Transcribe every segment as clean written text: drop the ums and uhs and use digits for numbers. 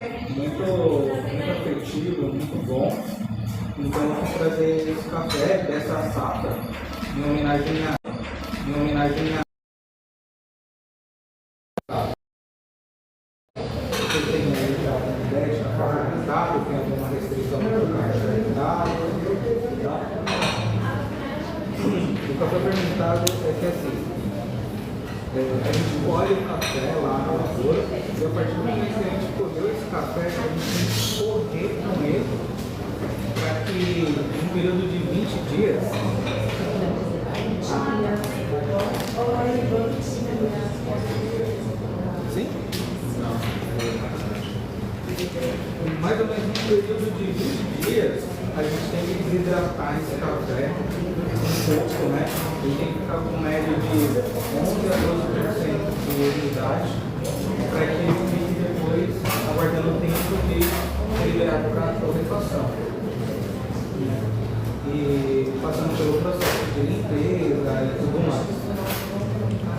muito afetivo, muito bom. Então eu vou trazer esse café dessa safra em homenagem a você tem aí já uma ideia de café fermentado, tem alguma restrição para o café fermentado, tá? O café fermentado é que assim, a gente colhe o café lá na lavoura e a partir do momento que a gente colheu esse café, a gente tem que correr com ele para que em um período de 20 dias sim? Mais ou menos um período de 20 dias a gente tem que desidratar esse café um pouco, né? Ele tem que ficar com média de 11 a 12% de umidade para que ele fique depois aguardando o tempo de ser liberado para a torrefação. E passando pelo processo de limpeza e tudo mais.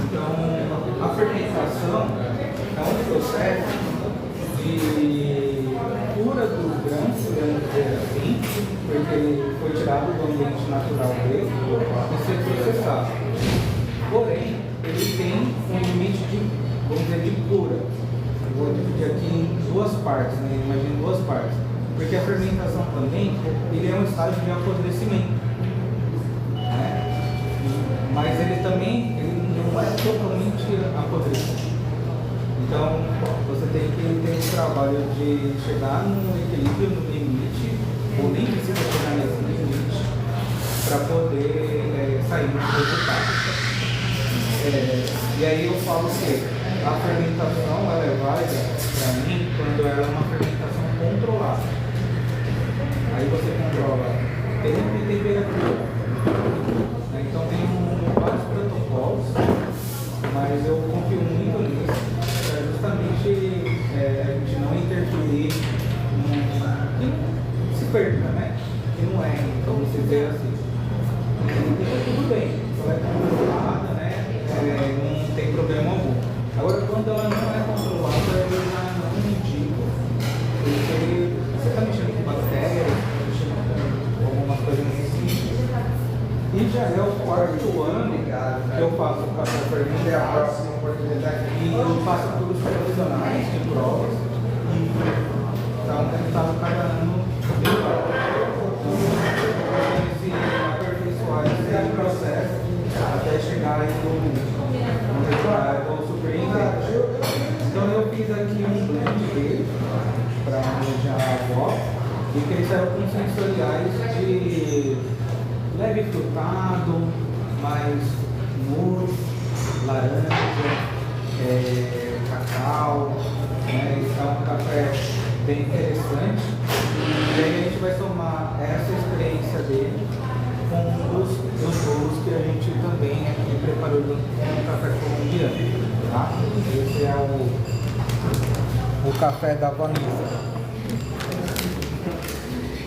Então, a fermentação é um processo de cura dos grãos, podemos dizer assim, porque ele foi tirado do ambiente natural dele e ser processado. Porém, ele tem um limite de, vamos dizer, de cura. Eu vou dividir aqui em duas partes, né? Imagina duas partes. Porque a fermentação também, ele é um estágio de apodrecimento. Né? Mas ele também não é totalmente apodrecido. Então, você tem que ter esse trabalho de chegar no equilíbrio, no limite, ou nem precisa chegar nesse limite, para poder sair no resultado. E aí eu falo que a fermentação ela é válida para mim quando ela é uma fermentação controlada. Aí você controla tempo e temperatura. Então tem vários protocolos, mas eu confio muito nisso. Justamente a gente não interferir que se perca, né? Que não é, vamos dizer assim. E tudo bem, ela é controlada, né? Não tem problema algum. Agora, quando ela não é controlada, eu já não indico. Porque você está mexendo com bactérias, mexendo com algumas coisas nesse. E já é o quarto ano que eu faço o café fermentado. É a próxima oportunidade. E eu faço por os profissionais de provas. E está um resultado cada ano melhor. Então, se aperfeiçoar esse processo até chegar aí no resultado surpreendente. Então eu fiz aqui um blend dele para homenagear a avó. E que eles eram com sensoriais de leve frutado, mais mousse, laranja, cacau, né? Isso é um café bem interessante. E aí a gente vai somar essa experiência dele com os bolos que a gente também aqui preparou no café colombiano. Tá? Esse é o café da Vanessa.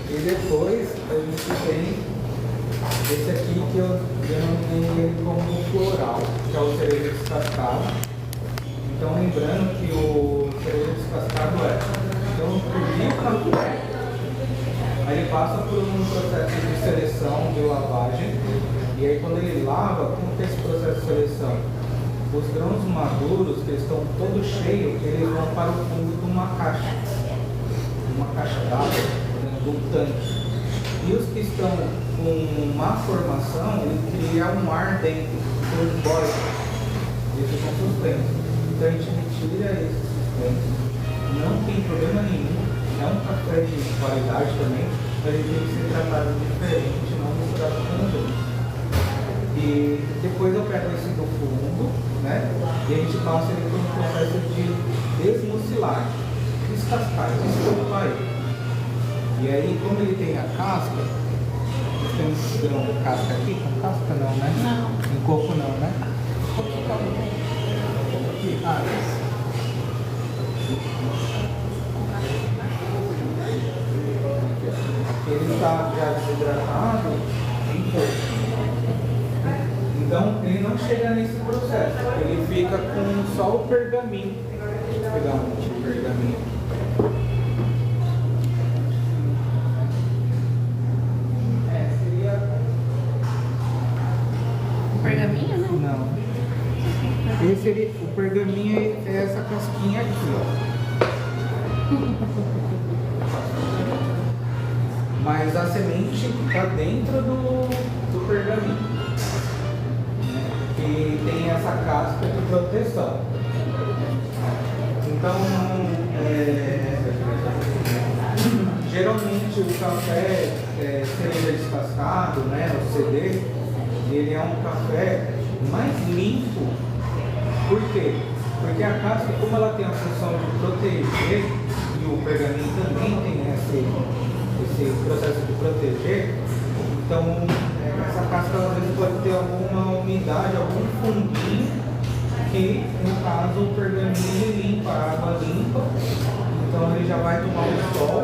E depois a gente tem esse aqui que eu denominei ele como floral, que é o cereja descascado. Então lembrando que o cereja descascado então o café, aí ele passa por um processo de seleção, de lavagem, e aí quando ele lava, como que é esse processo de seleção? Os grãos maduros, que estão todos cheios, eles vão para o fundo de uma caixa d'água, dentro de um tanque. E os que estão com má formação, ele cria um ar dentro, por embora. Eles ficam suspensos. Então a gente retira esses suspensos. Não tem problema nenhum. É um café de qualidade também, mas ele tem que ser tratado diferente, não misturado com os outros. E depois eu pego esse do fundo, né? E a gente passa ele por um processo de desmucilagem, descascar, desculpar ele. E aí, como ele tem a casca, tem um grão de casca aqui, com casca não, né? Não. Em coco não, né? Aqui. Ah, isso. Ele está já desidratado em coco. Então, ele não chega nesse processo. Ele fica com só o pergaminho. Vou pegar um pergaminho. pergaminho é essa casquinha aqui, ó. Mas a semente está dentro do pergaminho, né? E tem essa casca de proteção. Então, geralmente o café cereja descascado, né, o CD, ele é um café mais limpo. Por quê? Porque a casca, como ela tem a função de proteger, e o pergaminho também tem esse processo de proteger, então essa casca às vezes pode ter alguma umidade, algum funguinho, que no caso o pergaminho limpa, a água limpa, então ele já vai tomar o sol,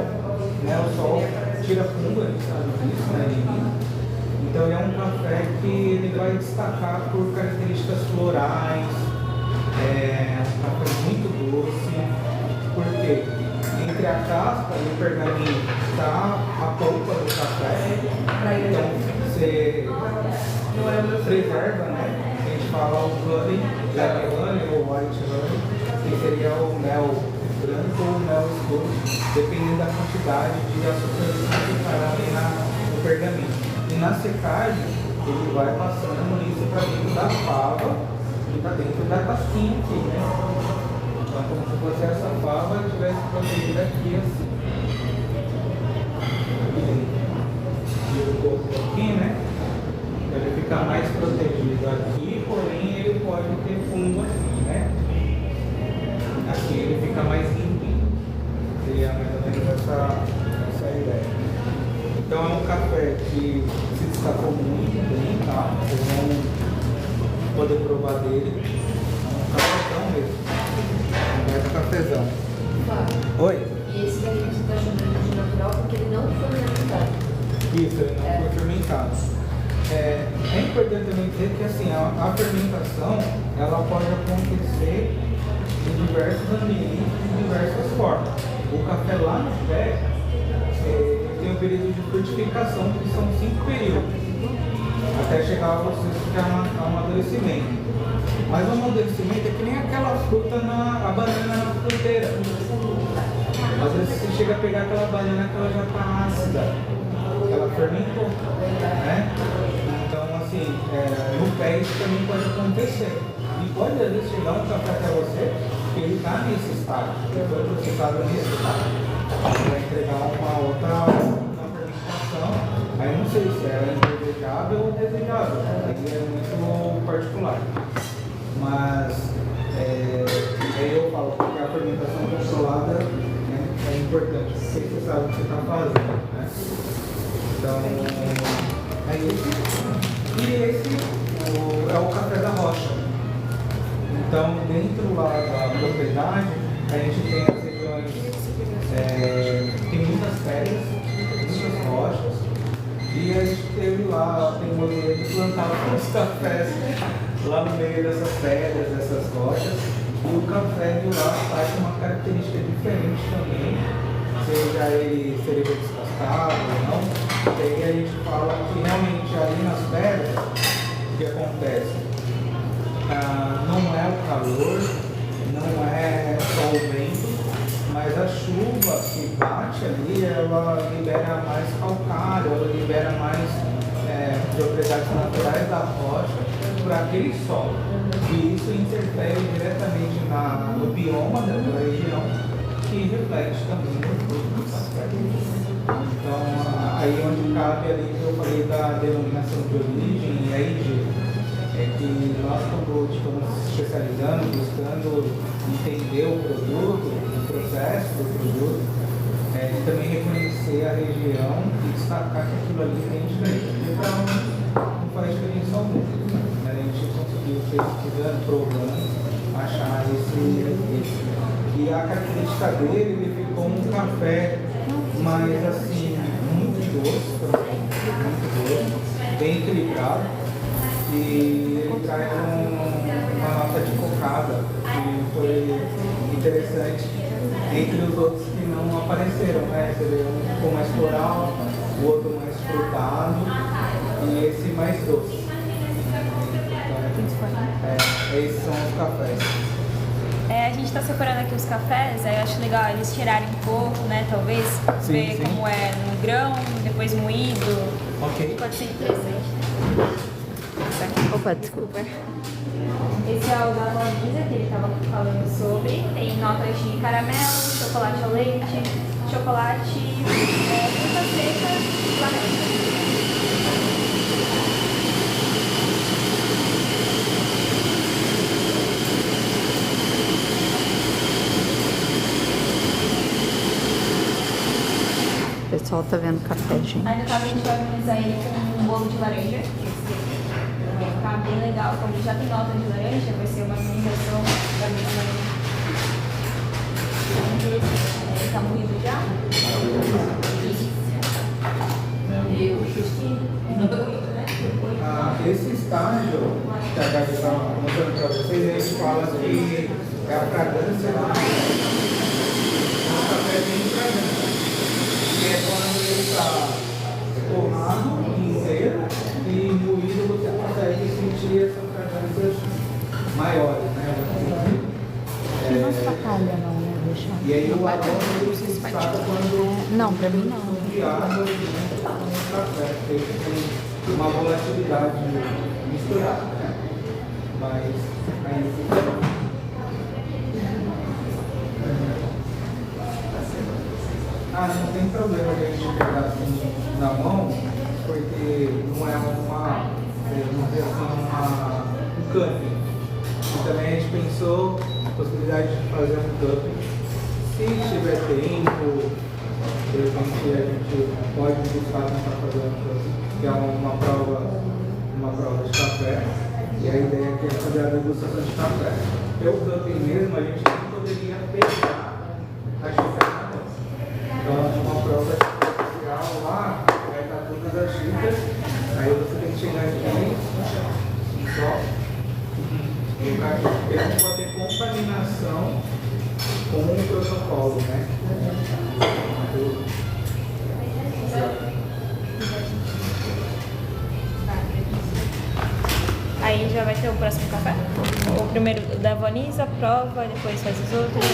né? O sol tira fungo, a gente sabe disso, né? Elimina. Então ele é um café que ele vai destacar por características florais, um café muito doce, porque entre a casca e o pergaminho está a polpa do café, então você preserva, né? A gente fala o honey, black honey ou white honey, que seria o mel branco ou o mel escuro, dependendo da quantidade de açúcar que ficará ali no pergaminho. E na secagem, ele vai passando isso para dentro da fava e para dentro da casquinha aqui, né? Então, como se fosse essa fava e tivesse protegida aqui assim. Tira um pouco aqui, né? Para ele ficar mais protegido aqui, porém ele pode ter fundo assim, né? Aqui ele fica mais limpinho. Seria mais ou menos essa ideia. Então é um café que se destacou muito bem, tá? Vocês vão poder provar dele. É um cafezão mesmo. É um cafezão. Oi? E esse daí você está chamando de natural porque ele não foi fermentado. Isso, ele não foi fermentado. É importante também dizer que assim, a fermentação ela pode acontecer em diversos ambientes, de diversas formas. O café lá no pé tem um período de frutificação, que são 5 períodos, até chegar ao processo que é o amadurecimento. Mas o amadurecimento é que nem aquela fruta, a banana na fruteira. Às vezes você chega a pegar aquela banana que ela já está ácida, ela fermentou, né? Então, assim, no pé isso também pode acontecer. E pode às vezes chegar um café até você que ele está nesse estado, ele foi processado nesse estado. Vai entregar uma outra fermentação. Aí não sei se é indesejável ou desejável, aí é muito particular. Mas aí eu falo que a fermentação controlada, né, é importante, porque você sabe o que você está fazendo, né? Então, é isso. E esse é o café da rocha. Então, dentro lá da propriedade, a gente tem as regiões, tem muitas pedras, muitas rochas, e a gente teve lá, tem uma mulher que plantava os cafés lá no meio dessas pedras, dessas rochas, e o café de lá faz uma característica diferente também, seja ele cereja descascado ou não. E aí a gente fala que realmente ali nas pedras, o que acontece? Não é o calor, não é só o vento, mas a chuva que bate ali, ela libera mais calcário, ela libera mais propriedades naturais da rocha para aquele solo. E isso interfere diretamente no bioma daquela região, que reflete também no fruto do café. Então, aí onde cabe ali que eu falei da denominação de origem, e aí é que nós, quando estamos se especializando, buscando entender o produto, o processo do produto, também reconhecer a região e destacar que aquilo ali tem diferença. Porque para não faz diferença alguma. A gente conseguiu, pesquisando, provando, achar esse. E a característica dele, ele ficou um café mais assim, muito doce também, muito doce, bem equilibrado. E ele traz uma nota de cocada, que foi interessante, entre os outros que não apareceram, né? Você vê, um ficou mais floral, o outro mais frutado e esse mais doce. Então, esses são os cafés. A gente está separando aqui os cafés, aí eu acho legal eles tirarem um pouco, né? Talvez, Sim, ver sim. como é no grão, depois moído. Ok. Pode ser interessante. Opa, desculpa. Esse é o da Valisa, que ele estava falando sobre. Tem notas de caramelo, chocolate ao leite, chocolate, fruta seca e laranja. O pessoal tá vendo café, gente. Aí no caso a gente vai harmonizar ele com um bolo de laranja. Vai ficar bem legal. Como ele já tem nota de laranja, vai ser uma harmonização da mesma laranja. Ele tá moído já? Esse estágio que a Gabi está mostrando para vocês, a gente fala que é a fragrância do café bem fragrante. Que é quando ele está torrado inteiro e moído, você consegue sentir essas fragrâncias maiores, né? Não espacalha não, né? Deixa. E aí o aroma ele se destaca quando Não, pra mim não. de água junto com o café, porque ele tem uma volatilidade misturada, né? Mas aí fica. Não tem problema de a gente pegar assim na mão, porque não é vamos dizer assim, um camping. E também a gente pensou na possibilidade de fazer um camping. Se tiver tempo, de repente a gente pode buscar tentar fazer um camping, que é uma prova de café. E a ideia aqui é fazer a degustação de café. Pelo camping mesmo, a gente não poderia pegar a xícara na mão. Então, uma prova especial lá, vai estar todas as xícaras, aí você tem que chegar aqui e só colocar aqui, porque não pode ter contaminação com o protocolo, né? Aí já vai ter o próximo café. O primeiro da Vanisa, prova, depois faz os outros,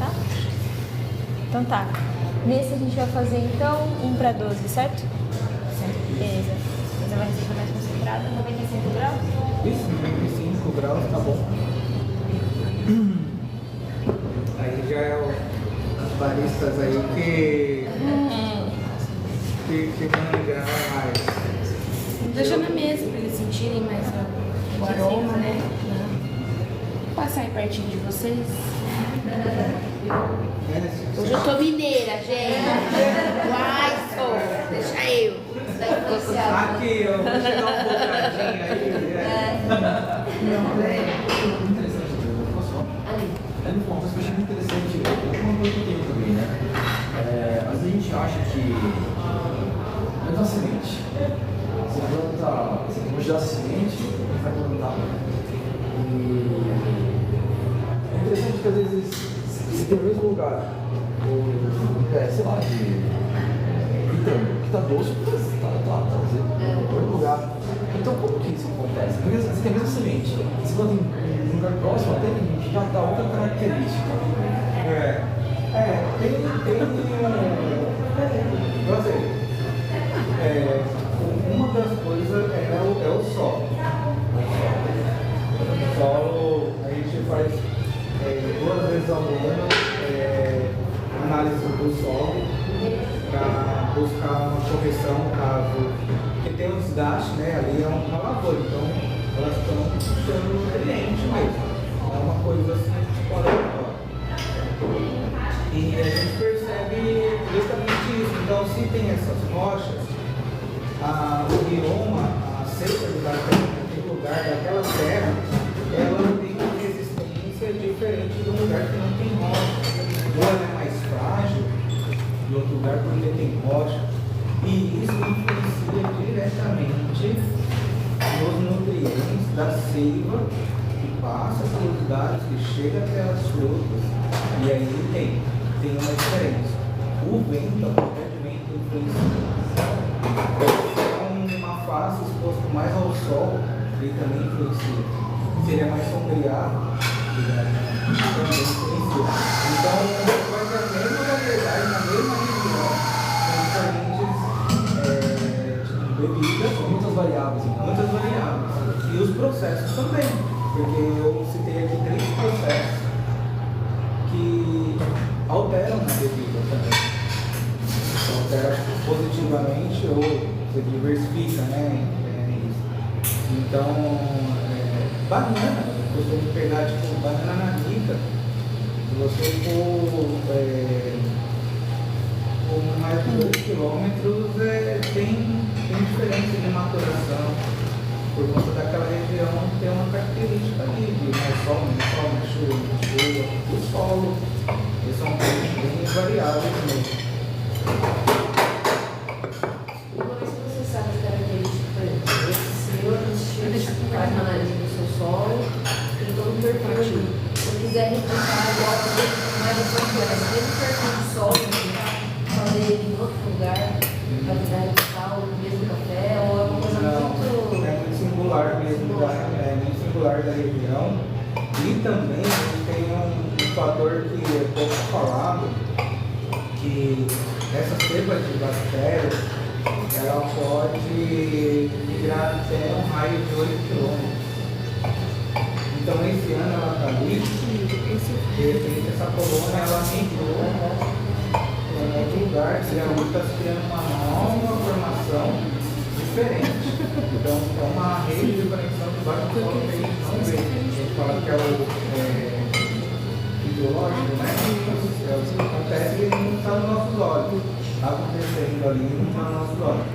tá? Então tá. Nesse a gente vai fazer então 1 para 12, certo? Certo. Beleza. Fazer uma receita mais concentrada, 95 graus. Isso, 95 graus, tá bom. Aí já é os baristas aí que manjam mais. Deixa na mesa pra eles sentirem mais o aroma, né? Vou passar aí pertinho de vocês. Hoje eu tô mineira, gente. Uai, sou. Deixa eu. Aqui, eu vou te dar um bocadinho aí. É uma coisa que eu achei muito interessante, uma coisa que eu tenho também, né? Às vezes a gente acha que é uma semente. Você planta, você tem que dar semente e vai plantar. E é interessante que às vezes você tem o mesmo lugar, sei lá, de vitando, que tá doce, tá no mesmo lugar. Então como que isso acontece? Porque você tem a mesma semente, você planta em um lugar próximo, até que já dá outra característica. Uma das coisas é o solo. O solo, a gente faz 2 vezes ao ano análise do solo para buscar uma correção caso que tem um desgaste, né? Ali é uma lavoura, então elas estão puxando nutriente mesmo. É uma coisa assim de fora de fora. E a gente percebe justamente isso. Então, se tem essas rochas, o bioma, a seca daquele lugar, daquela terra, ela tem uma resistência diferente de um lugar que não tem rocha. Ou ela é mais frágil, de outro lugar porque tem rocha. E isso influencia diretamente nos nutrientes da seiva que passa pelos galhos, que chega até as frutas. E aí tem uma diferença. O vento, a qualquer vento influencia. Então, uma face exposta mais ao sol, ele também influencia. Se ele é mais sombreado, Também influencia. Então, vai ter a mesma variedade na mesma região, com diferentes bebidas. São muitas variáveis, então. Muitas variáveis. E os processos também, porque eu citei aqui 3 processos que alteram na bebida também. Altera positivamente ou você diversifica, né? Então, banana, eu costumo pegar tipo banana nanica. Se você for mais de 2 quilômetros, tem diferença de maturação. Por conta daquela região tem uma característica ali, de mais sol, menos chuva, o solo. Eles são bem variáveis mesmo. Uma vez que você sabe as características, por exemplo, esse senhor faz uma análise do seu solo, tem todo um perfil ali. Se eu quiser replicar igual mais a sua esse mesmo perfil de solo, fazer ele em outro lugar, para tentar replicar o mesmo café, ou é uma coisa muito... É muito singular mesmo, muito singular da região. E também tem um fator que é pouco falado, que essa cepa de bactérias, ela pode migrar até um raio de 8 quilômetros. Então esse ano ela está ali, de repente essa colônia ela migrou em outro lugar, e ela está se criando uma nova formação diferente. Então é uma rede de conexão de vários solos que a gente não vê. A gente fala que é o biológico, né? É o que acontece e ele não está nos nossos olhos. Está acontecendo ali e não está nos nossos olhos.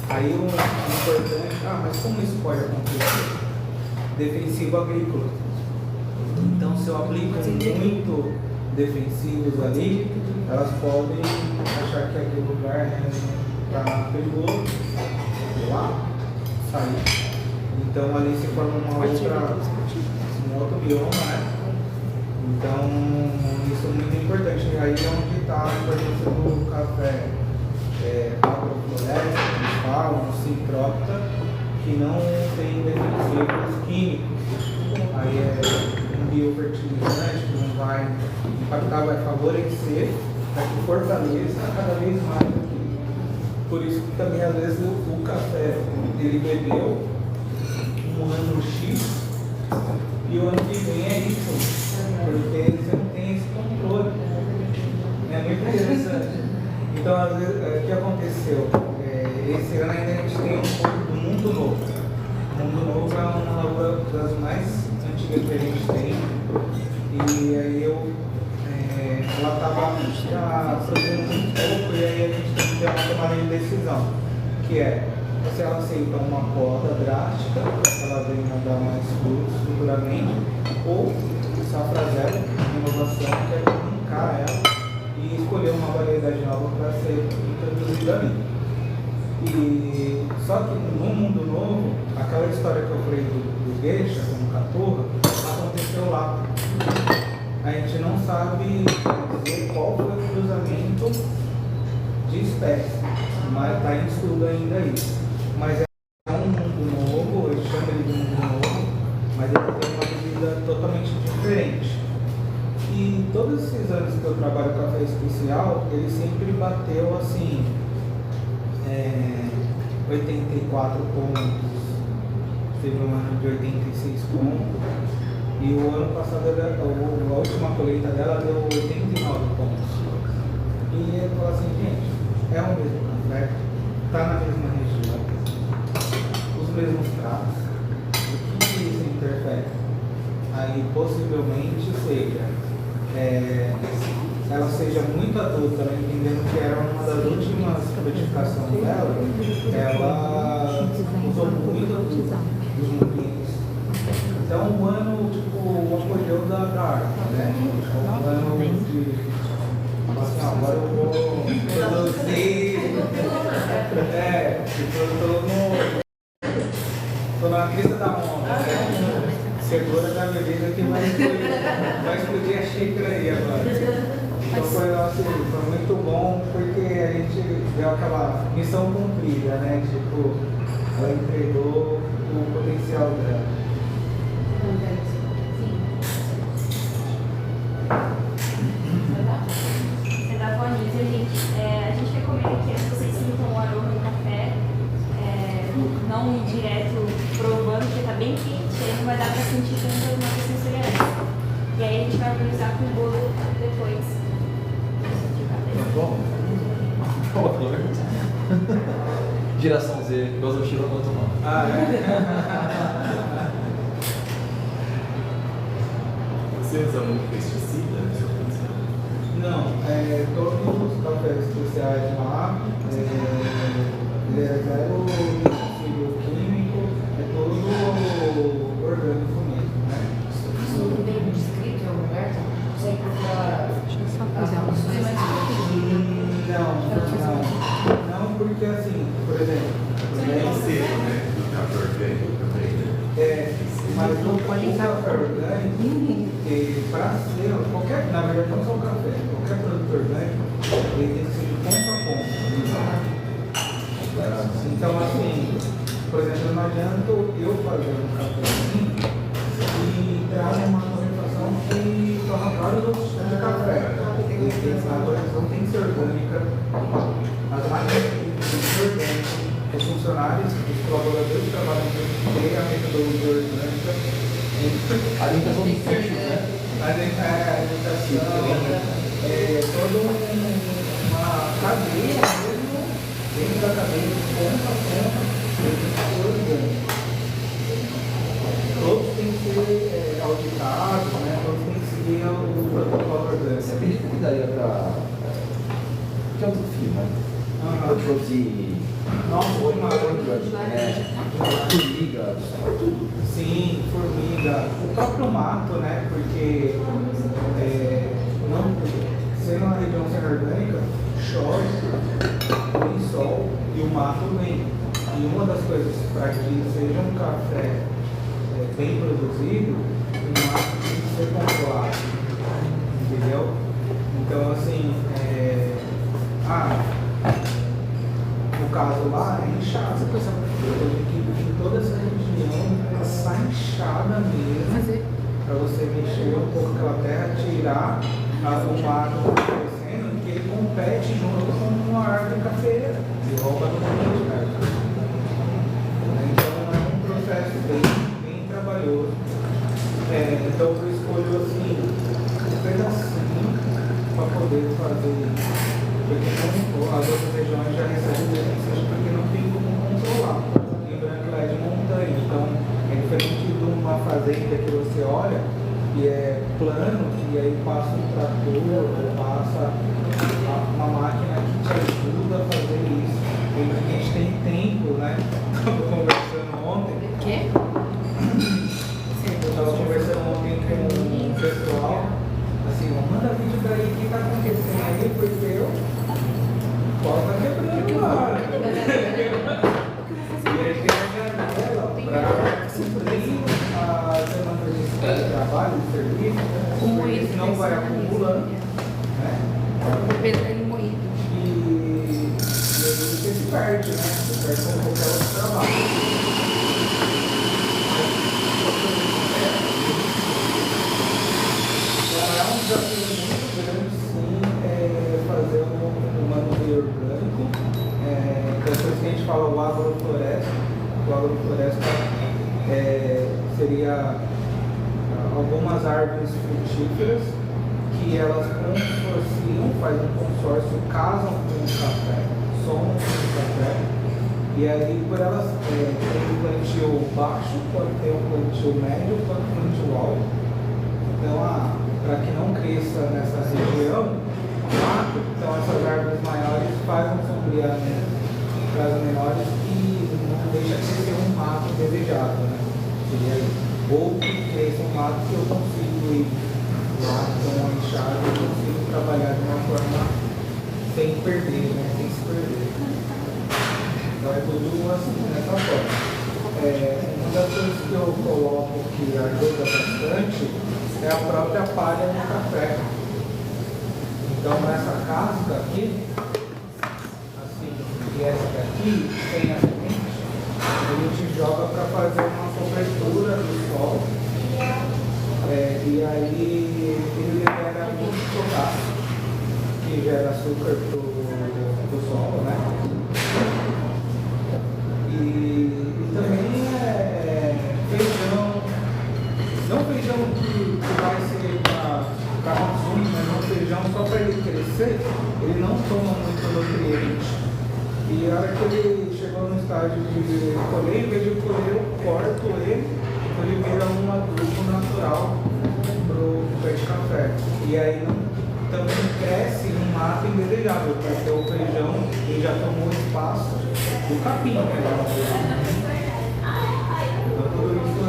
Aí o importante, mas como isso pode acontecer? Defensivo agrícola. Então se eu aplico muito defensivos ali, elas podem achar que aquele lugar está perigoso, sei lá, sair. Então ali se forma um outro bioma, né? Então isso é muito importante. E aí é onde está a importância do café agrofloresta, que eles falam, cicrópita, que não tem defensivos químicos. Aí é um biofertilizante que não vai impactar, vai favorecer para que fortaleça cada vez mais aqui. Por isso que também às vezes o café ele bebeu um ano X e o ano que vem é isso, porque você não tem esse controle. É muito interessante. Então, às vezes, o que aconteceu? Esse ano ainda a gente tem um pouco do Mundo Novo. O Mundo Novo é uma lavoura das mais antigas que a gente tem. E aí ela estava produzindo muito pouco e aí a gente tem que ter uma tomada de decisão, que é se ela aceita uma poda drástica, ela vem a dar mais frutos futuramente, ou safra zero, inovação, que é arrancar ela e escolher uma variedade nova para ser introduzida ali. E só que no Mundo Novo, aquela história que eu falei do Geisha, como caturra, aconteceu lá. A gente não sabe dizer qual foi o cruzamento de espécies, mas está em estudo ainda isso. Mas é um mundo novo, eu chamo ele de mundo novo, mas ele tem uma medida totalmente diferente. E todos esses anos que eu trabalho com café especial, ele sempre bateu assim, 84 pontos, teve um ano de 86 pontos, e o ano passado a última colheita dela deu 89 pontos. E eu falo assim, gente, é o mesmo café, está na mesma região, os mesmos pratos, o que isso interfere? Aí possivelmente seja, ela seja muito adulta, né? Entendendo que era uma das últimas codificações dela, ela usou muito dos nutrientes. Então o ano, tipo, o apogeu da árvore, né? O ano de assim, agora eu vou produzir, tipo, eu tô na crista da onda, né? Segura da bebida que vai explodir a xícara aí agora. Então foi muito bom porque a gente deu aquela missão cumprida, né? Tipo, ela entregou o potencial dela. sentir transformações sensoriais. E aí a gente vai harmonizar com o bolo depois. Tá bom? Por favor. Geração Z, igual a mochila quanto não. Ah, Você usa muito pesticida no seu funcionamento? Não, todos os cafés especiais lá, ele é zero princípio químico, é todo orgânico mesmo, né? Isso não tem descrito em algum lugar? Você procura as condições mais Não, porque assim, por exemplo, Tem selo, né? Do café orgânico também, né? mas o café orgânico, para ser, na verdade não só o café, qualquer produto orgânico, ele tem que ser de ponta a ponta. Então, assim, por exemplo, não adianta eu fazer um cafezinho e trazer uma alimentação que toma vários outros tipos de café. A alimentação tem que ser orgânica, as máquinas têm que ser orgânicas, os funcionários, os colaboradores que trabalham têm a metodologia orgânica. A alimentação de peixe, né? A alimentação é toda uma cadeia mesmo, dentro da cadeia, de ponta a ponta, tem que ser orgânico. Todos têm que ser auditados, né? Todos têm que seguir o protocolo orgânico. Você acredita que daria para. Que é outro fio, né? Eu trouxe. Nossa, uma Formiga, tudo. Sim, formiga. O próprio mato, né? Porque não, sendo uma região semi-orgânica, chove, tem sol e o mato vem. E uma das coisas para que seja um café bem produzido, o mato tem que ser controlado. Entendeu? Então, assim, no caso lá é inchada. Eu tenho que ir em toda essa região, passar inchada mesmo, para você mexer um pouco aquela terra, tirar o mato que está crescendo, que ele compete junto com uma árvore cafeira e rouba no meio, né? Então é um processo bem trabalhoso. Então eu escolho assim, um pedacinho para poder fazer isso. Porque as outras regiões já recebem denúncias porque não tem como controlar. Lembrando que lá é de montanha, então é diferente de uma fazenda que você olha e é plano, e aí passa um trator, passa uma máquina que te ajuda a fazer isso. Lembra que a gente tem tempo, né? Estava conversando ontem. O quê? Eu estava conversando ontem com um pessoal, assim, manda vídeo daí, o que está acontecendo aí, porque eu posso estar quebrando lá. E aí tem a janela para suprir as demandas de trabalho, de serviço, porque senão vai acumulando, né? O pedreiro moído. E aí você se perde, né? Você perde com qualquer outro trabalho. Então é um desafio muito grande, sim, fazer um manuseio orgânico. Então, por isso que a gente fala o agrofloresta. O agrofloresta seria algumas árvores frutíferas que elas consorciam, fazem um consórcio, casam com o café, somam com o café, e aí por elas tem um plantio baixo, pode ter um plantio médio, pode ter um plantio alto. Então, para que não cresça nessa região, mato, então essas árvores maiores fazem um sombreamento para as menores e não deixa crescer um mato desejado, né? Seria isso. Ou que cresça um mato que eu consigo ir lá com uma enxada, eu consigo trabalhar de uma forma sem perder, né? Sem se perder. Então é tudo assim, dessa forma. Uma das coisas que eu coloco que ajuda bastante é a própria palha no café. Então nessa casca aqui, assim, e essa daqui, sem a semente, a gente joga para fazer uma cobertura do sol. E aí ele libera muito potássio, que gera açúcar pro solo, né? E também feijão, seco, ele não toma muito nutriente. E a hora que ele chegou no estágio de colher, em vez de colher, eu corto ele, ele vira um adubo natural para o pé de café. E aí também cresce um mato indesejável, porque o feijão ele já tomou espaço do capim, né? Então tudo isso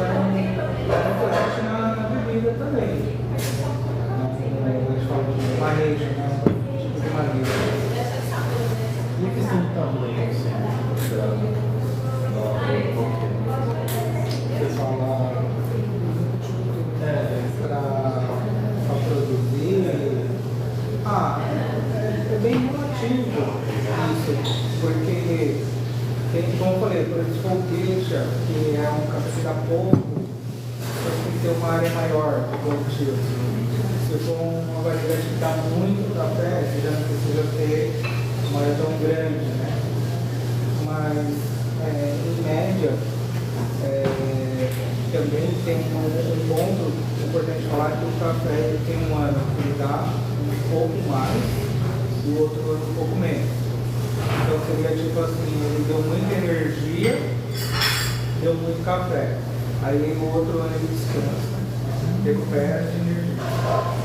reflete na bebida também. A gente fala de manejo, né? Tipo de manejo. E a questão do tamanho, assim, Você fala para produzir. É bem relativo isso, porque tem, como eu falei, por exemplo, fogueixa, que é um café que dá pouco, você tem que ter uma área maior de cultivo. Se for uma variedade que dá muito café, você já não precisa ter uma área tão grande, né? Mas, em média, também tem um ponto importante falar que o café ele tem um ano que ele dá um pouco mais e o outro ano um pouco menos. Então seria tipo assim, ele deu muita energia, deu muito café. Aí no outro ano ele descansa, recupera de energia.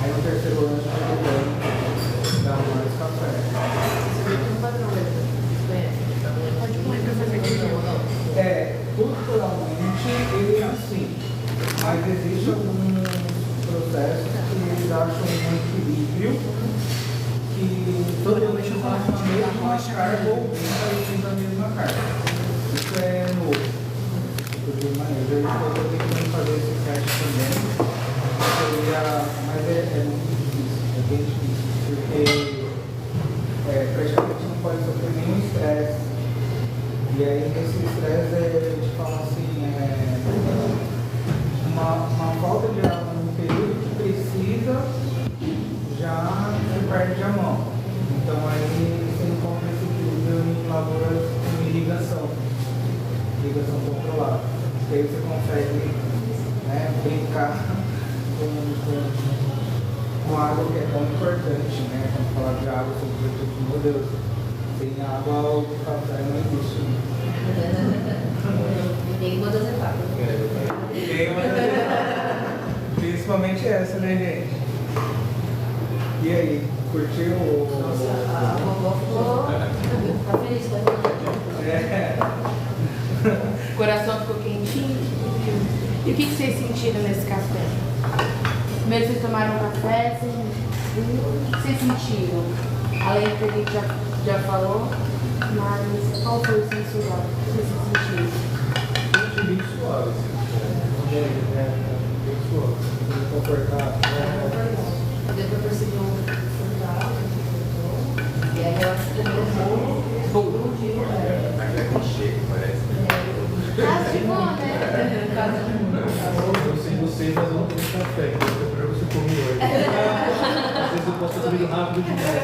Aí no terceiro ano ele dá mais café. Culturalmente ele é assim, mas existe alguns processos que eles acham um equilíbrio que todo mundo usa a mesma carga ou usa a mesma carga. Isso é novo. Eu estou tentando fazer esse teste também, mas é muito difícil, é bem difícil, porque praticamente não pode sofrer nenhum estresse. E aí nesse estresse a gente fala assim, uma falta de água no período que precisa já se perde a mão. Então aí você encontra esse equilíbrio em lavouras com irrigação controlada. E aí você consegue brincar com água que é tão importante, né? Quando falar de água, sobre meu Deus. Sem água, o café não existe. Nenhuma das etapas. Nenhuma das etapas. Principalmente essa, né, gente? E aí, curtiu o... A vovó ficou... Tá feliz com O coração ficou quentinho. E o que vocês sentiram nesse café? Primeiro vocês tomaram café, o que vocês sentiram? Além do que a gente já falou, mas qual foi o sensorial? O que vocês sentiram? eu achei bem suave, assim, bem suave, bem confortável. Deu pra perceber um frutal, e aí eu acho que o bolo Aquele cheio, parece. Eu sei vocês, mas eu não tomo café, então eu prefiro você comer hoje. Às vezes eu posso ter comido rápido demais.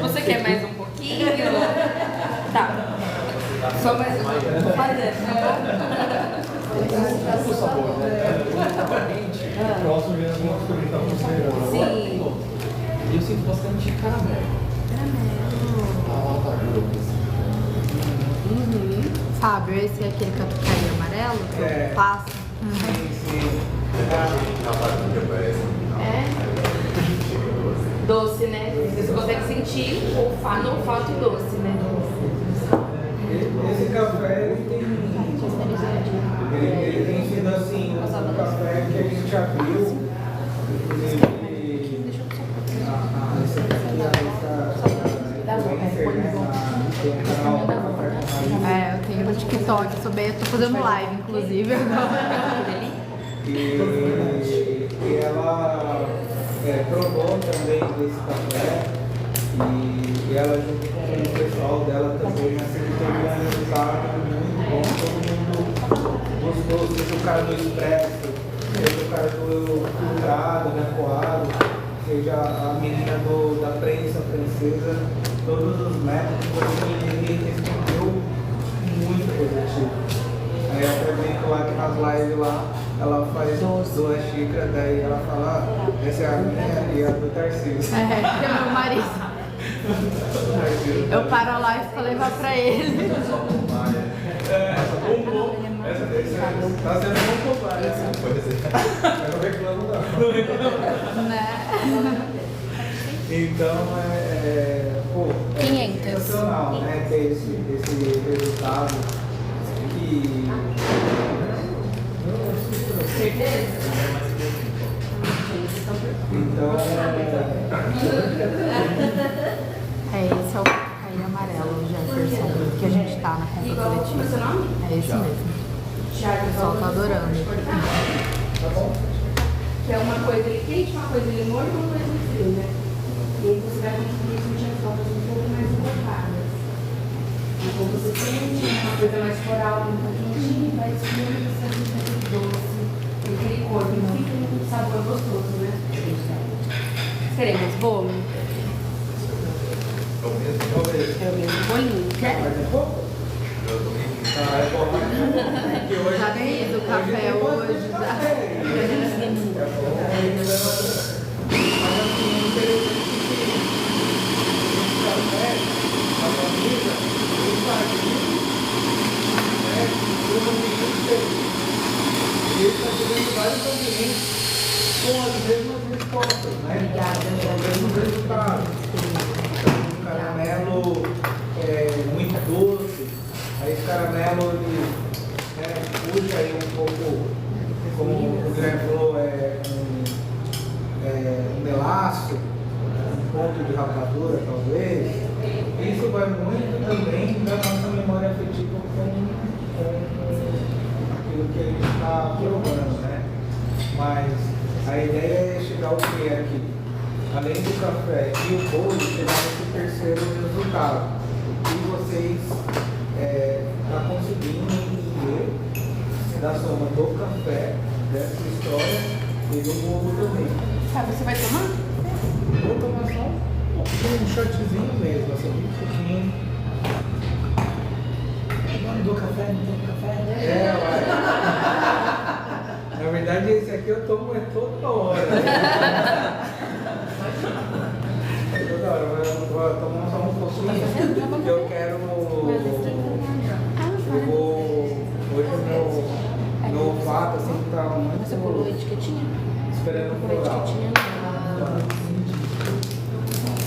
Você quer mais um pouquinho? Tá. Só mais um. Vou fazer. O sabor, né? O próximo já não vou experimentar com você. Sim. E eu sinto bastante caramelo. Tá grosso. Fábio, esse é aquele catucaí amarelo que eu passo? Sim. A parte que aparece no final. É? Doce, né? Vocês conseguem sentir o olfato doce, né? Esse café, ele tem sido assim, um café que a gente já viu, inclusive, essa influencer, né, tem um canal Café com Raiz. Eu tenho no TikTok, eu tô fazendo live, inclusive. E ela provou também desse café e ela junto com o pessoal dela também teve um resultado muito bom, todo mundo gostou, seja o cara do expresso, seja o cara do filtrado, né, coado, seja a menina da prensa francesa, todos os métodos ele respondeu muito positivo. Aí eu até brinco lá que nas lives lá, ela faz 2 xícaras, daí ela fala, ah, essa é a minha e a do Tarcísio. Que é meu marido. Eu paro a live pra levar pra ele. Tá sendo um combate, né? Pode ser. Eu não reclamo não. Né? Então, pô, 500. sensacional, né? Ter esse resultado que... Então, Esse é o Caí Amarelo, Jefferson, que a gente tá na conta Como é seu coletiva. nome? É esse mesmo. Thiago. O pessoal tá adorando. Que é uma coisa ele quente, uma coisa ele morno e uma coisa ele frio, né? E aí você vai conseguir sentir as notas um pouco mais encorpadas. Então você sente uma coisa mais floral, um quentinho, vai esfriando, você sente aquele doce, aquele corpo, e fica um sabor gostoso, né? Queremos bolo? É o mesmo. É o mesmo bolinho. Quer? Já fiz o café hoje, já. E ele está fazendo vários ambientes com as mesmas respostas, né? Com os mesmos resultados. Um caramelo muito doce, aí esse caramelo ele puxa aí um pouco, como o Guilherme falou, um melaço, um ponto de rapadura talvez. Isso vai muito também da nossa memória afetiva com aquilo que a gente está provando, né? Mas a ideia é chegar ao que é aqui. Além do café e o bolo, chegar nesse terceiro resultado. O que vocês estão conseguindo entender da soma do café, dessa história e do bolo também. Tá, você vai tomar? Vou tomar só um shotzinho mesmo, assim, um pouquinho. Não dou café, não tomo café. Na verdade, esse aqui eu tomo toda hora. Toda hora, mas eu vou tomar só um pouquinho, porque eu quero. Eu vou. Hoje o meu olfato assim tá muito. Você colou a etiquetinha? Esperando Colou a floral. etiquetinha?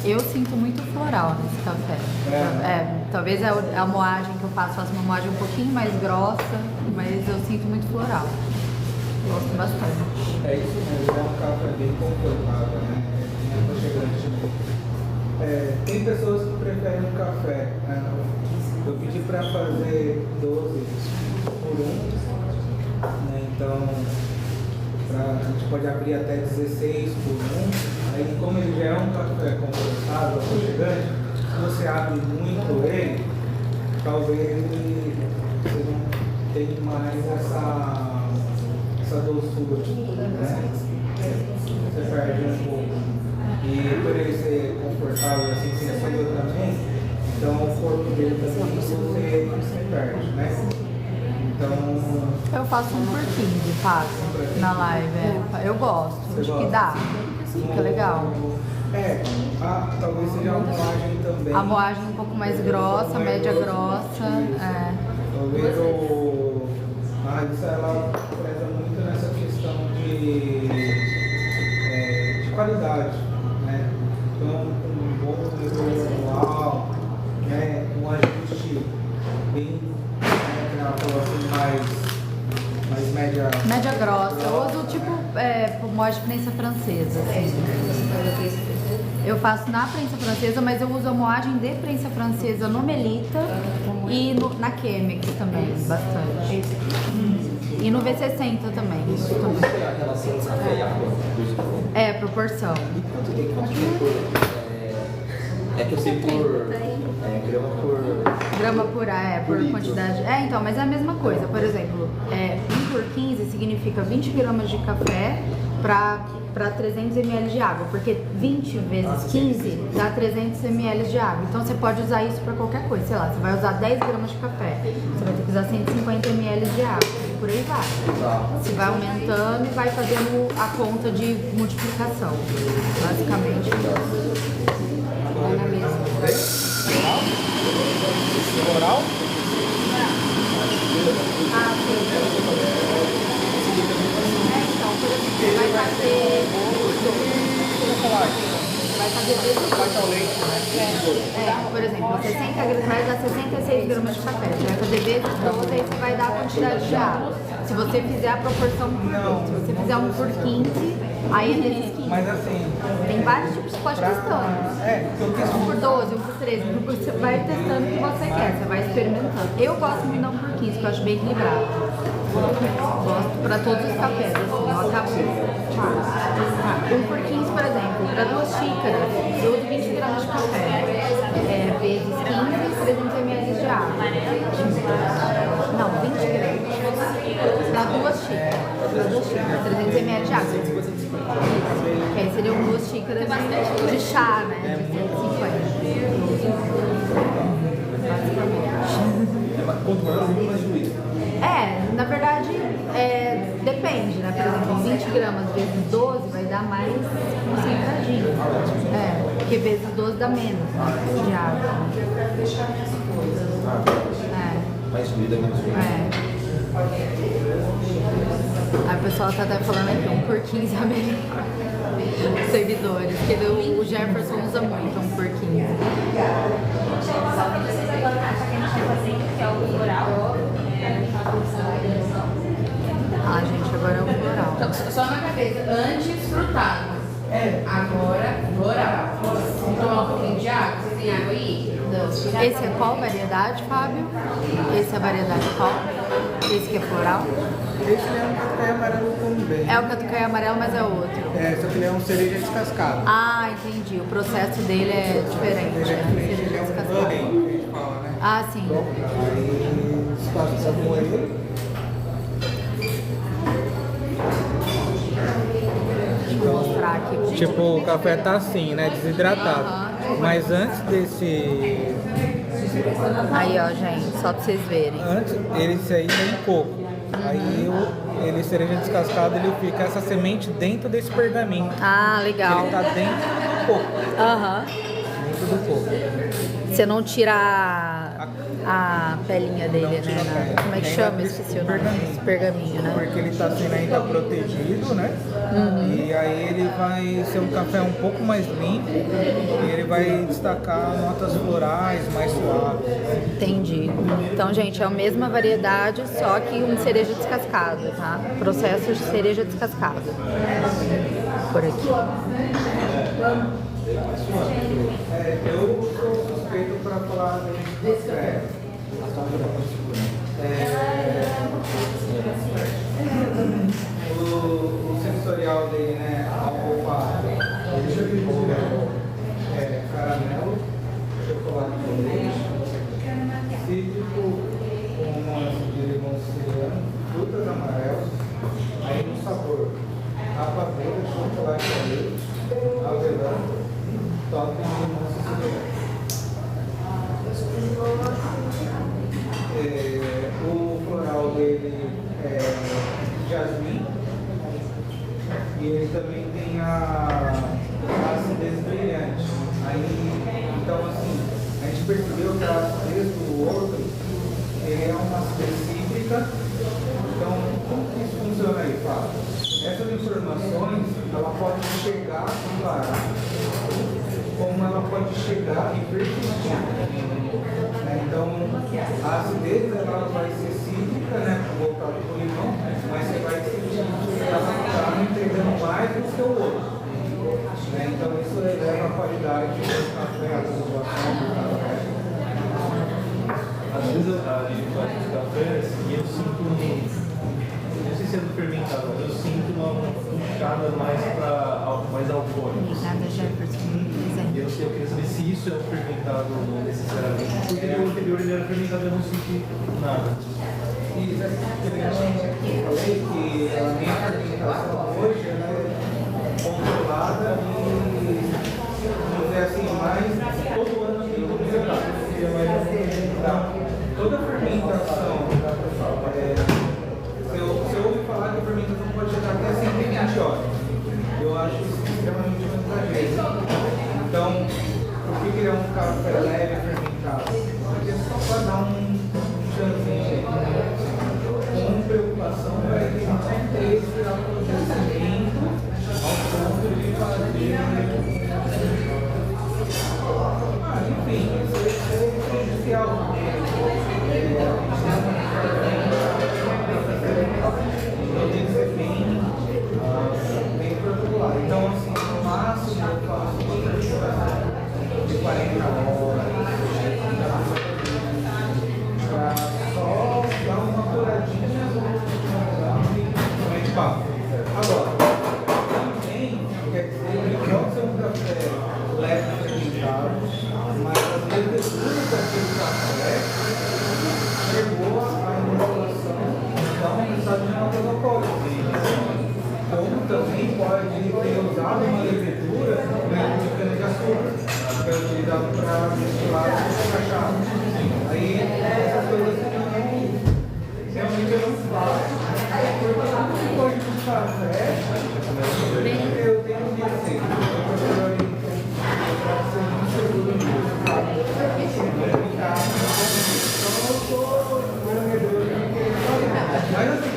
Eu sinto muito floral nesse café. Talvez a moagem que eu faço uma moagem um pouquinho mais grossa, mas eu sinto muito floral. Gosto bastante. É isso mesmo, é um café bem confortável, né? É aconchegante mesmo. Tem pessoas que preferem um café. Né? Eu pedi para fazer 12 por 1, né? Então a gente pode abrir até 16 por 1. Aí como ele já é um café confortável, aconchegante, se você abre muito ele, talvez você não tenha mais essa doçura, né? Você perde um pouco. E por ele ser confortável, assim, sensível também, então o corpo dele também você perde, né? Então... Eu faço 1 por 15, faço na live. Eu gosto, acho que dá. Fica legal. Talvez seja uma moagem também. A moagem um pouco mais grossa, média grossa. Talvez a Raíssa ela preza muito nessa questão de qualidade, né? Então, um bom manual, né? Um ajuste bem, que ela falou assim, mais média. Média grossa. Eu uso tipo moagem de prensa francesa. Assim. Eu faço na prensa francesa, mas eu uso a moagem de prensa francesa no Melita e na Chemex também, bastante. E no V60 também. Isso também. A relação do café e água? Proporção. E quanto tem é que eu sei por grama por... Grama por litro. quantidade. Então, mas é a mesma coisa. Por exemplo, 1 por 15 significa 20 gramas de café para 300 ml de água, porque 20 vezes 15 dá 300 ml de água. Então você pode usar isso para qualquer coisa. Sei lá, você vai usar 10 gramas de café, você vai ter que usar 150 ml de água. E por aí vai. Tá. Você vai aumentando e vai fazendo a conta de multiplicação. Basicamente, vai na mesma. Floral? Ah, sim. Então, por exemplo, você vai fazer vezes 12. Por exemplo, 60 gramas vai dar 66 gramas de café. Você vai fazer vezes 12, aí você vai dar a quantidade de água. Se você fizer a proporção por 12, se você fizer 1 por 15, aí é vezes 15. Mas assim, Tem vários tipos, você pode testando. eu quis 1 por 12, 1 por 13, 1 por... Você vai testando o que você quer, você vai experimentando. Eu gosto muito de 1 por 15, porque eu acho bem equilibrado. Gosto para todos os cafés, assim, ó, acabou. 1 por 15, por exemplo, para 2 xícaras, eu uso 20 gramas de café. Vezes 15, 300 ml de água. Não, 20 gramas. Para 2 xícaras, 300 ml de água. Que aí seriam 2 xícaras de chá, né? De 150. Quanto maior, mais diluído. Na verdade, depende, né? Por exemplo, 20 gramas vezes 12 vai dar mais concentradinho. Porque vezes 12 dá menos de água. Mais diluído é menos diluído. Aí o pessoal tá até falando aqui, 1 por 15 é melhor. Seguidores, porque o Jefferson usa muito 1 por 15. Só pra vocês agora a que a gente tá fazendo, que é o floral. Gente, agora é o floral. Então, só na cabeça, antes frutado. Agora, floral. Vamos tomar um pouquinho de água? Você tem água aí? Esse é qual variedade, Fábio? Esse é a variedade qual? Esse que é floral? esse é um café amarelo também. É o catucaia amarelo, mas é outro. Só que ele é um cereja descascado. Ah, entendi. O processo dele é diferente. Ele é Né? diferente, Cereja ele é um descascada. budem, que a gente fala, né? Ah, sim. Aí descasca com ele. Deixa eu mostrar aqui. pra gente Tipo, ver. o café tá assim, né? Desidratado. Mas antes desse. Aí, ó, gente, só pra vocês verem. Antes, esse aí tem coco. Aí ele cereja descascado, ele fica essa semente dentro desse pergaminho. Ah, legal. Ele tá dentro do coco. Aham. Dentro do coco. Você não tira a pelinha dele, Não tira a né? pele. Como é que Nem chama? a Esqueci o nome. pergaminho. Esse pergaminho, né? Porque ele tá sendo ainda protegido, né? E aí ele vai ser um café um pouco mais limpo e ele vai destacar notas florais mais suaves. Entendi. Então, gente, é a mesma variedade, só que um cereja descascado, tá? Processo de cereja descascado. Por aqui. Eu sou suspeito para falar desse café. O sensorial dele, né? Alcofado, caramelo, chocolate com leite, cítrico com nuance de limão siciliano, frutas amarelas, aí no sabor, rapadura, chocolate com leite, avelã, toque de limão siciliano. O floral dele é jasmim e ele também tem a acidez brilhante. Aí, então assim, a gente percebeu que a acidez do outro ele é uma acidez cítrica. Então, como que isso funciona aí, Fábio? Essas informações, ela pode chegar no clarão, como ela pode chegar e persistir. Então, a acidez ela vai ser cítrica, né, voltada para o limão, mas você vai sentir que ela está entregando mais do que o outro. Então, isso eleva a qualidade do café, a graduação do café. Às vezes a gente faz os cafés e eu sinto, não sei se é do fermentado, mas eu sinto uma puxada mais para algo mais alcoólico. Obrigada, Jefferson. E eu queria saber se isso é o fermentado necessariamente, porque o anterior ele era fermentado e eu não senti nada. E eu falei que a minha fermentação hoje ela é controlada e, vamos dizer assim, mais todo ano tem que melhorar. Então, toda fermentação, se eu ouvir falar que a fermentação pode chegar até 120 horas, eu acho isso extremamente vantajoso. Então, por que criar um café leve fermentado? Porque só para dar um chanzinho, com preocupação para ele não ter esse apodrecimento ao ponto de fazer. Enfim, isso é prejudicial. Então tem que ser bem protocolar. Então, assim, no máximo eu faço de 40 horas, para só dar uma douradinha no papo. Agora, também quer dizer que pode ser um café leve fermentado, mas as leveduras daquele café chegou à emulação, então precisa de uma protocolo. Como também pode ter usado uma levedura de cana-de-açúcar, que é utilizado para misturar com cachaça. Aí essas coisas realmente eu não faço. Porque depois do café, eu tenho um receita. Para ser muito seguro nisso. Então eu sou vendedor mas assim,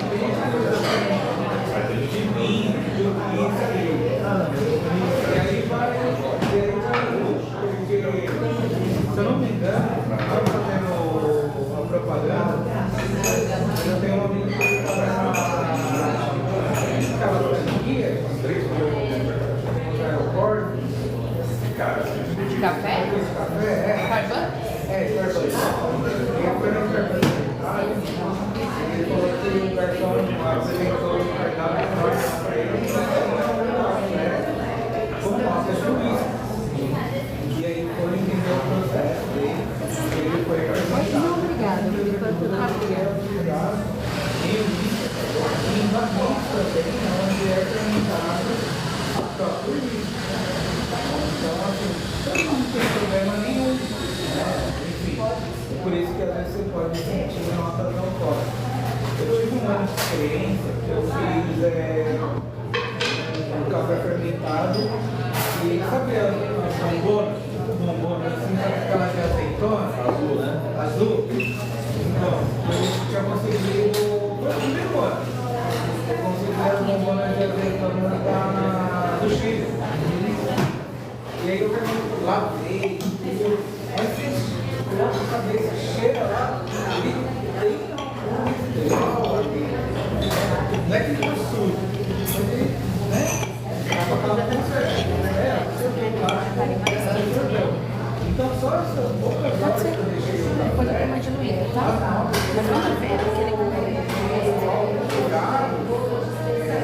de vinho, de uísque, e aí vai porque, se eu não me engano, estava fazendo uma propaganda, eu tenho uma amiga que trabalha naquela franquia, no aeroporto, De café? esse café é. Starbucks? E foi no Starbucks. Ele falou que o garçom apresentou o cardápio para ele como nossa juíza. E aí foi entender o processo dele. Ele foi Não, obrigada. E em vagões também, onde é fermentado o próprio uísque. Então, assim, não tem problema nenhum. Enfim, por isso que às vezes você pode sentir notas alcoólicas. Eu tive um ano de experiência, eu fiz um café fermentado e sabe a bombona assim, sabe aquela de azeitona? Azul, né? Azul? Então, eu tinha conseguido, foi o primeiro ano, eu consegui as bombonas de azeitona do Chile. E aí eu lavei, mas você coloca a cabeça, cheira lá, e tem não é que fica sujo, né? Aquela então só essa boca agora que eu deixei o café. Pode dar uma diluída, tá? Mas não café, aquele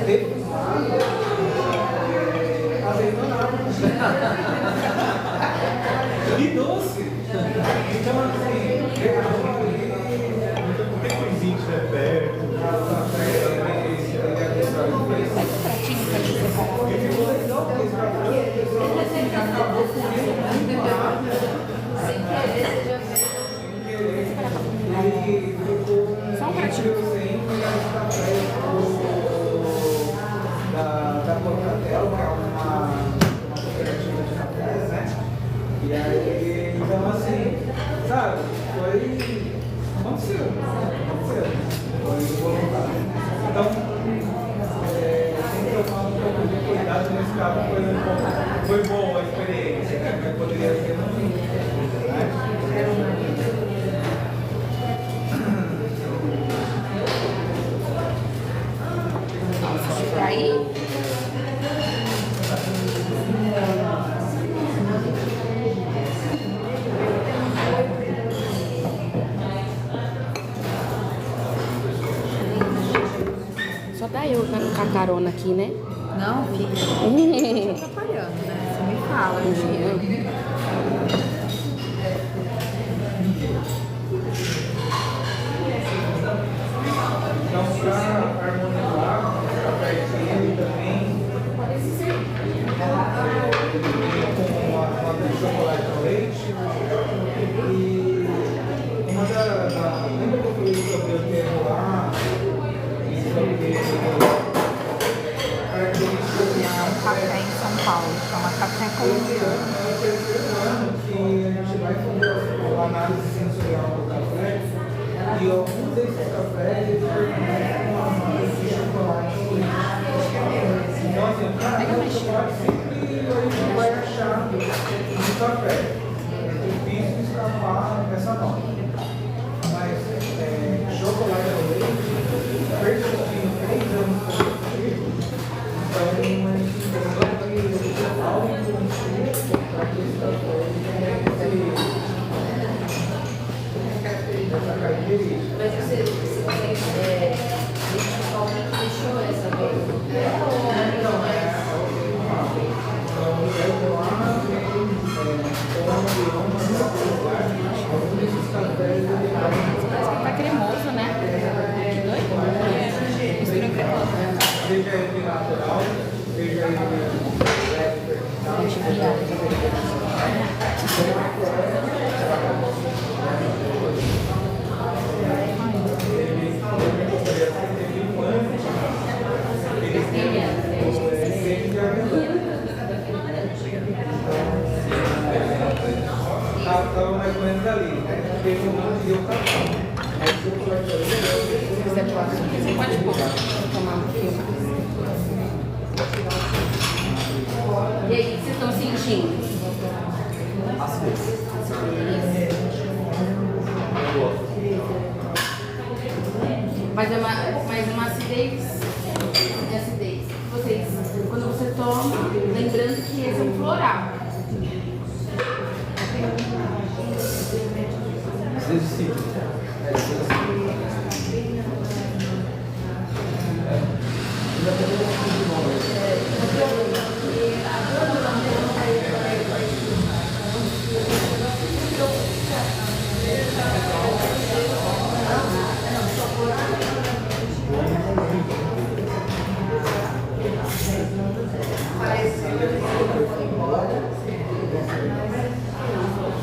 defumado, azeitonado e doce. Então assim, Tem coisinha que é perto. pratinho pra você comprar. E ficou legal, porque esse café acabou fluindo muito rápido. Sem querer, você já fez. Ele ficou Só um pratinho. da Corcatel, que é uma cooperativa de cafés, né? E aí, então assim, sabe, foi. Aconteceu. Foi voluntário. Então, sempre eu falo um pouco de cuidado nesse caso, foi boa a experiência, né? Mas poderia ser muito, né? Aí, só dá eu com a carona aqui, né? Não, fica atrapalhando, né? Você me fala, dia. Então, para harmonizar, o café também lembra que eu falei sobre o termo lá? E sobre características É um café em São Paulo, chama café colombiano. É o terceiro ano que a gente vai fazer a análise sensorial do café e alguns desses cafés eles permanecem com uma massa de chocolate. Então, assim, cara, o chocolate sempre a gente vai achar no café. É difícil escapar dessa nota. Mas chocolate ao leite, persistindo 3 anos consecutivos, então a gente entendeu que algo influencia para que esse café tenha essa característica. Mas você consegue identificar alguém que deixou essa dor? Então, eu vou lá, alguns desses cafés ele Parece que tá cremoso, né? Doido? Mistura cremosa. seja ele natural, seja ele estava mais ou menos ali, né? Teve um monte de eu café. Aí se eu for Você pode pôr, tomar um pouquinho mais. E aí, o que vocês estão sentindo? Mas é uma acidez. É acidez. Vocês, quando você toma, lembrando que esse é um floral. Às vezes sim.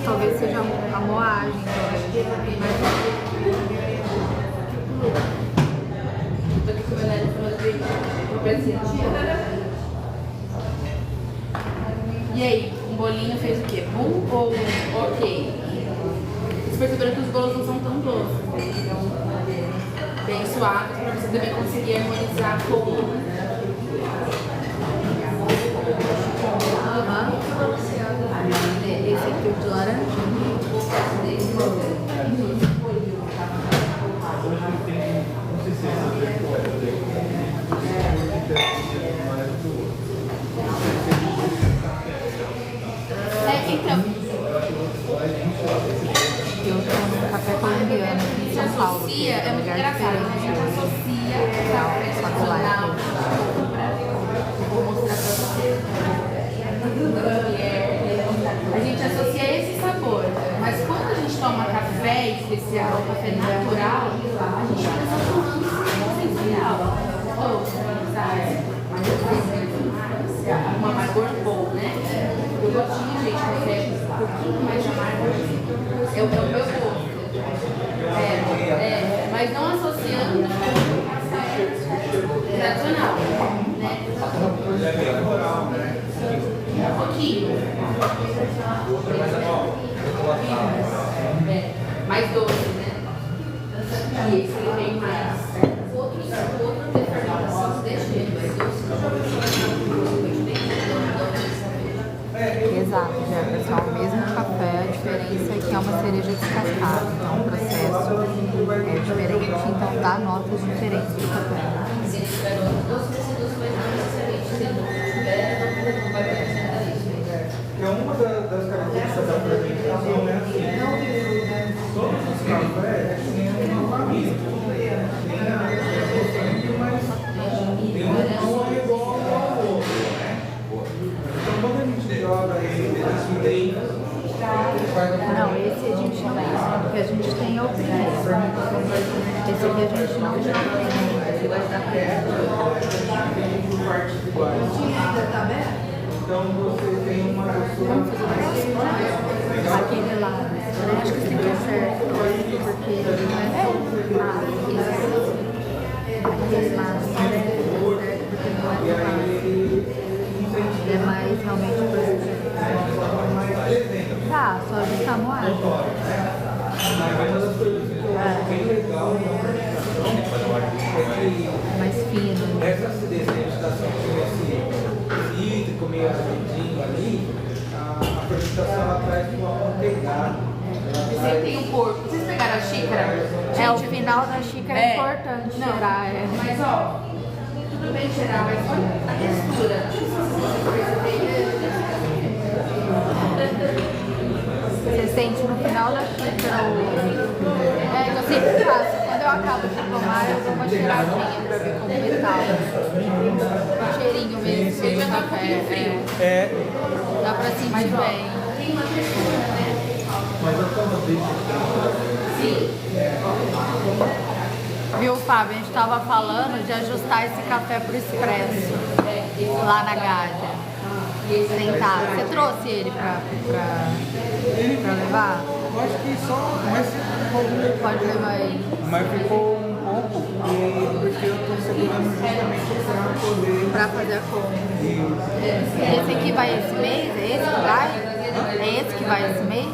Talvez seja a moagem. Tô aqui comendo no presente. E aí, um bolinho fez o quê? Bom ou ok? Vocês perceberam que os bolos não são tão doces, né? São bem suaves para você também conseguir harmonizar com. Esse aqui é o de laranja. Não sei se Então, Eu tomo um café colombiano aqui em São Paulo, que associa, é é um muito lugar engraçado, né? A gente diferente. associa o café tradicional. Vou mostrar pra vocês. A gente associa esse sabor, mas quando a gente toma café especial, café natural, a gente está tomando sensorial. Ou, sabe? Um amargor bom, né? Eu gosto de café um pouquinho mais de amargor. É o meu gosto. Mas não associando com o café tradicional, né? Um pouquinho. Mais doce, né? E esse ele vem mais. Outros fermentações desse jeito, mais doce. Exato, Jefferson. É o mesmo café, a diferença é que é uma cereja descascada. Então o processo é diferente, então dá notas diferentes do café. Se ele tiver doce, esse doce vai não necessariamente ser doce. Se tiver, não vai apresentar isso. que é uma das características da fermentação, né? Todos os cafés têm uma família. Tem mas tem um som igual ao outro, né? Então quando a gente joga ele nesse meio, faz a Não, esse a gente não usa, porque a gente tem a opinião. Esse aqui a gente não tem. Ele vai dar então você tem uma pessoa. Aquele lá. Eu acho que esse aqui é certo. ele não é E aí ele é mais realmente tá, só ajustar a moagem. mas uma das coisas que eu acho bem legal é que Mais fino. essa acidez de meditação com esse cítrico meio azedinho ali, a fermentação ela traz uma amanteigada. Você tem um corpo. Vocês pegaram a xícara? É, o final da xícara é importante tirar. É. Mas ó, tudo bem tirar, mas olha a textura. Não sei se vocês perceberam. Você sente no final da xícara o... É, que eu sempre faço. Quando eu acabo de tomar, eu dou uma cheiradinha pra ver como que tá. Um cheirinho mesmo do café. É, Dá pra sentir bem. Tem uma textura, né? Mas eu tava bem. Viu, Fábio? A gente tava falando de ajustar esse café pro expresso lá na Gávea. Sentar. Você trouxe ele pra levar? eu acho que só, Pode levar ele. mas ficou um pouco porque eu tô segurando justamente para poder. Pra fazer a compra. Esse aqui vai esse mês? É esse que vai? É esse que vai esse mês?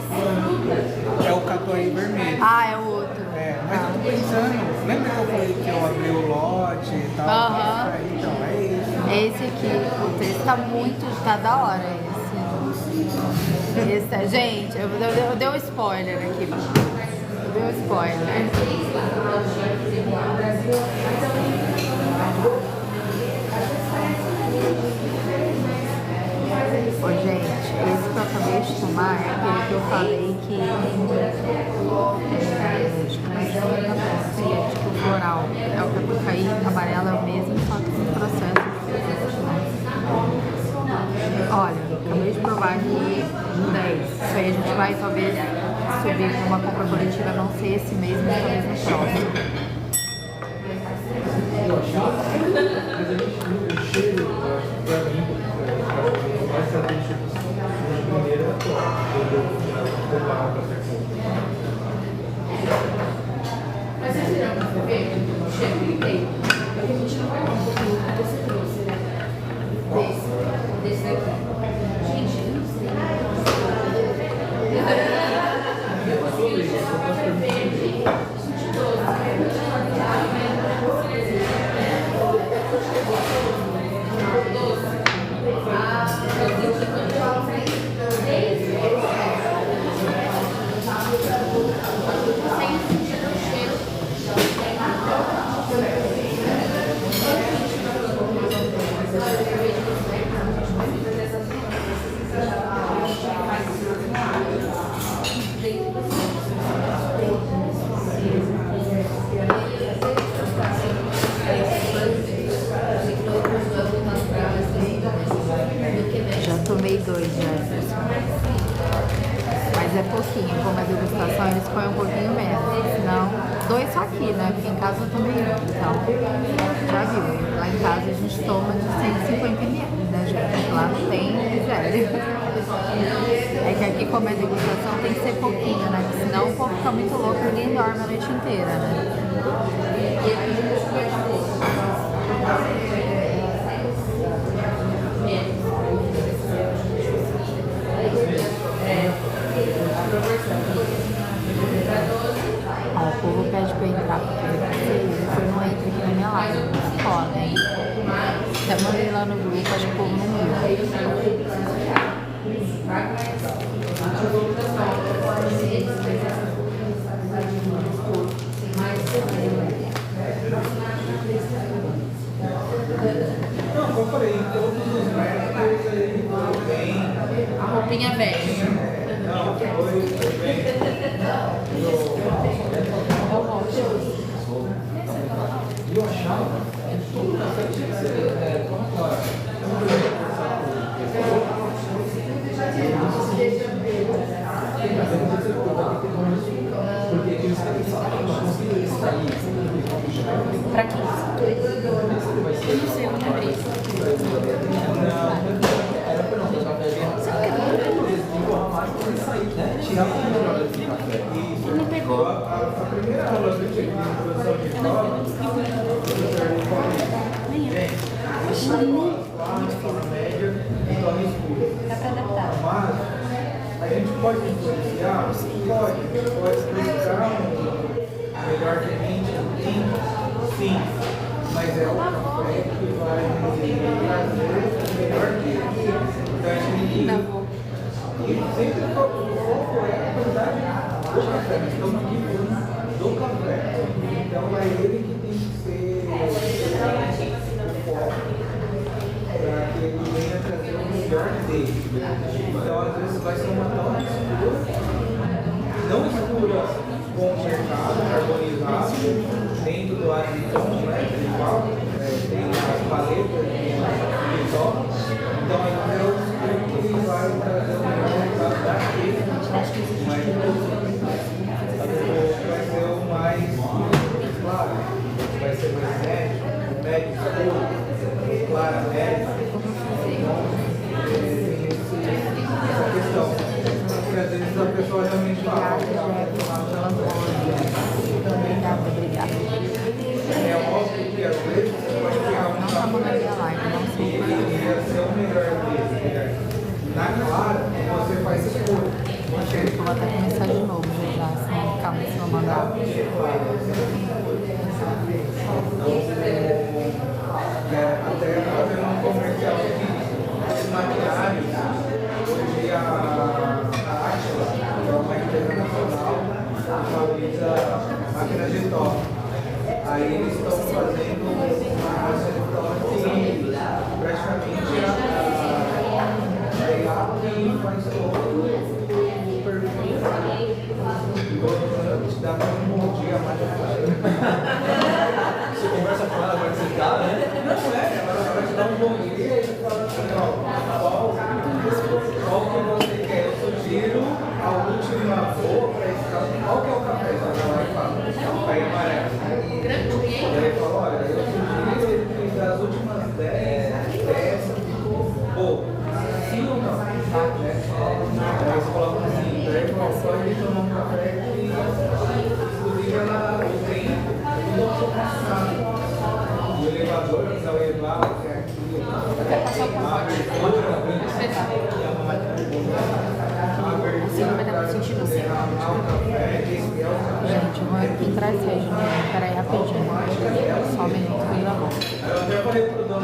É o catuai vermelho. Ah, é o outro. É, mas eu tô pensando, lembra que eu falei que eu abri o lote e tal? Aham. Então, é isso. É esse aqui. Puta, esse tá muito. Tá da hora esse. Esse é, gente, eu dei um spoiler aqui. Eu dei um spoiler. Ô, gente, esse que eu acabei de tomar é aquele que eu falei que é tipo floral. É o catucaí amarelo, é o mesmo, só que com processo diferente, né? Olha, acabei de provar aqui 10. Isso aí a gente vai talvez subir para uma compra coletiva, não sei esse mês, mas talvez no próximo. O cheiro, pra mim, mais característico de primeira é eu comparar com essa compra. Mas vocês viram pra ver o cheiro que tem? Porque a gente não vai dar um pouquinho que você trouxe, né? Desse daqui. Gente, eu não sei. Já tomei 2 Jefferson. Mas é pouquinho, como é degustação, eles põem um pouquinho menos. Senão, 2 só aqui, né? Porque em casa eu tomei 1. Então, já viu. Lá em casa a gente toma de 150 ml, né, gente? Lá não tem miséria. É que aqui, como é degustação, tem que ser pouquinho, né? Porque senão o povo fica muito louco e ninguém dorme a noite inteira, né? Ó, o povo pede pra entrar, porque depois não entra aqui na minha live. Podem. Até mandei lá no grupo, acho que o povo não viu. Não, como eu falei, em todos os métodos ele foi bem. A roupinha bege. Não, foi bem. E eu achava que todo café tinha que ser como agora. Porque eles conseguiram extrair Pra 15. Eu não sei, eu não lembrei. tirar o melhor desse café. Ele não pegou. a primeira aula que eu tive de introdução de prova, o professor me falou, gente, isso é uma média e torna escuro. Dá pra adaptar. Mas a gente pode influenciar? Pode explicar um melhor tenente do tempo? Sim. Mas é o café que vai trazer o melhor dele. Então a gente e sempre o foco é a qualidade do café, nós estamos aqui falando do café. Então é ele que tem que ser o foco para que ele venha trazer o melhor dele. Então às vezes vai ser uma tona escura, não escura com o mercado, carbonizado, dentro do adição, né, que ele fala, tem as paletas de top. Então é o escuro que vai trazer o melhor resultado daquele, mas vai ser o mais claro, vai ser mais médio escuro, claro, médio. Então, essa questão, porque às vezes a pessoa realmente fala, é óbvio que às vezes você pode pegar um café e ele ia ser o melhor dele. Na clara, você faz escuro. Eu vou até começar de novo, já, senão calma, se não mandar. Até fazendo um comercial de maquinário, hoje a Atila, que é uma empresa nacional, fabrica máquinas de toque. Aí eles estão fazendo uma máquina de toque praticamente que faz todo o perfil. Dá para um bom dia a máquina. Você conversa com ela, vai citar, né? Não é, ela vai te dar um bom dia e fala assim, ó, qual que você quer? Eu sugiro a última cor para esse caso. Qual que é o café? Ela vai falar, café amarelo. E aí fala, olha, eu sugiro que das últimas 10, essa ficou boa. Sim ou não? Né? Aí você coloca assim, daí pode tomar um café que inclusive ela tem o nosso passado. O elevador que vai levar até aqui, a abertura Gente, eu vou entrar essa reunião, peraí rapidinho. Só um minuto, pelo amor. Eu até falei pro dono